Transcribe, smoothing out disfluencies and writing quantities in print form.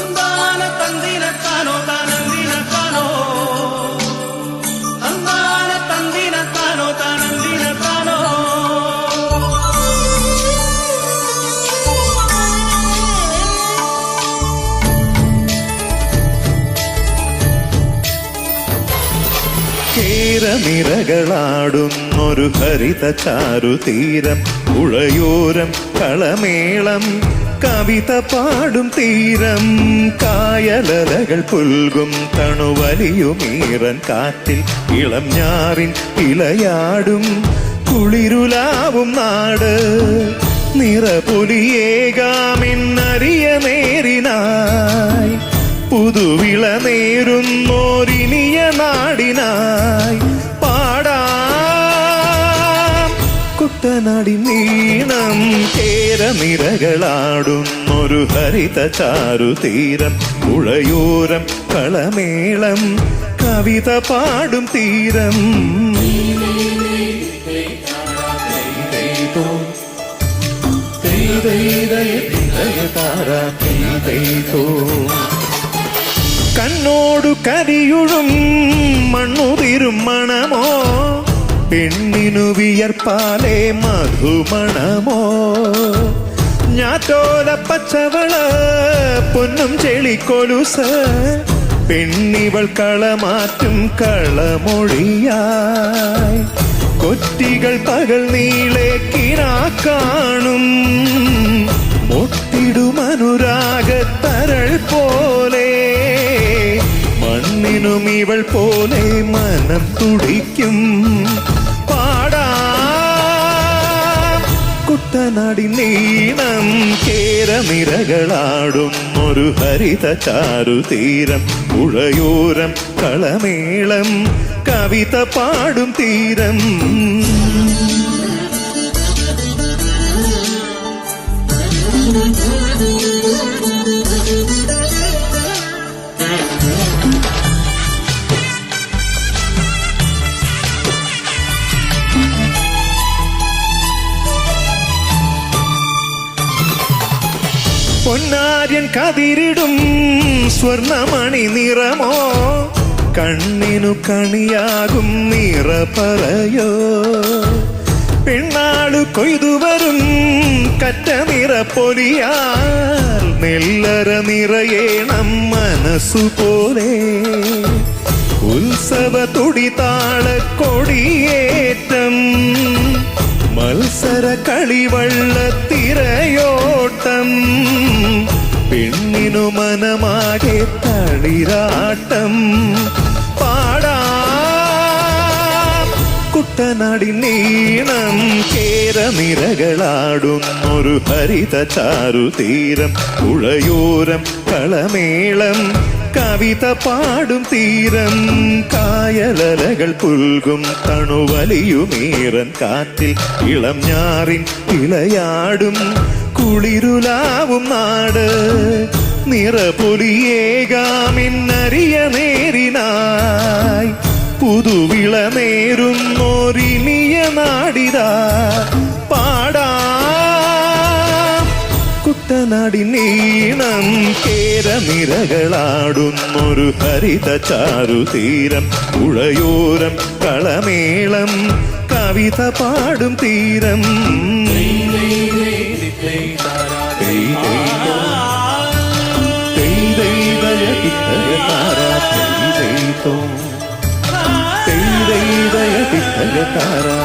തന്താന തന്തിനത്താനോ താനന്ദിനത്താനോ തന്താന തന്തിനത്താനോ താനന്ദിനത്താനോ കേരനിരകളാടുന്നൊരു ഹരിത ചാരുതീരം പുഴയോരം കളമേളം കവിത പാടും തീരം കായലലകൾ പുൽകും തണുവലിയുമീറൻ കാറ്റിൽ ഇളം ഞാറിൻ ഇലയാടും കുളിരുലാവും നാട് നിറപൊലിയേകാമെന്നറിയ നേരിനായി പുതുവിള നേരുന്നോരിനിയ നാടിനായി പാടാം കുട്ടനാടി നീണം കേരനിരകളാടുന്നൊരു ഹരിത ചാരുതീരം പുഴയോരം കളമേളം കവിത പാടും തീരം കണ്ണോടു കരിയുഴും മണ്ണുതിരും മണമോ പെണ്ണിനു വിയർപ്പാലേ മധുമണമോ ഞാറ്റോല പച്ചവള പൊന്നും ചെളിക്കൊലുസ് പെണ്ണിവൾ കളമാറ്റും കളമൊഴിയായി കൊറ്റികൾ പകൽ നീളെ കിനാ കാണും മൊട്ടിടുമനുരാഗത്തരൾ പോലെ മണ്ണിനും ഇവൾ പോലെ മനം തുടിക്കും പാടാം കുട്ടനാടി നീണം കേരനിരകളാടുന്നൊരു ഹരിത ചാരുതീരം പുഴയോരം കളമേളം കവിത പാടും തീരം പൊന്നാര്യൻ കതിരിടും സ്വർണമണി നിറമോ കണ്ണിനു കണിയാകും നിറ പറയോ പെണ്ണാളു കൊയ്തുവരും കറ്റ നിറ പൊലിയാൽ നെല്ലറ നിറയേണം മനസ്സുപോലെ ഉത്സവ തുടിതാള കൊടിയേറ്റം മത്സര കളിവള്ള തിരയോട്ടം പെണ്ണിനു മനമാകെ തളിരാട്ടം പാടാം കുട്ടനാടി നീണം കേരനിരകളാടുന്നൊരു ഹരിത ചാരുതീരം പുഴയോരം കളമേളം കവിത പാടും തീരം കായലലകൾ പുൽകും തണുവലിയുമീറൻ കാറ്റിൽ ഇളം ഞാറിൻ ഇലയാടും കുളിരുലാവും നാട് നിറപൊലിയേകാമെന്നറിയ നേരിനായി പുതുവിള നേരുന്നോരിനിയ നാടിതാ പാടാം കുട്ടനാടി നീണം കേരനിരകളാടുന്നൊരു ഹരിത ചാരുതീരം പുഴയോരം കളമേളം കവിത പാടും തീരം താരാ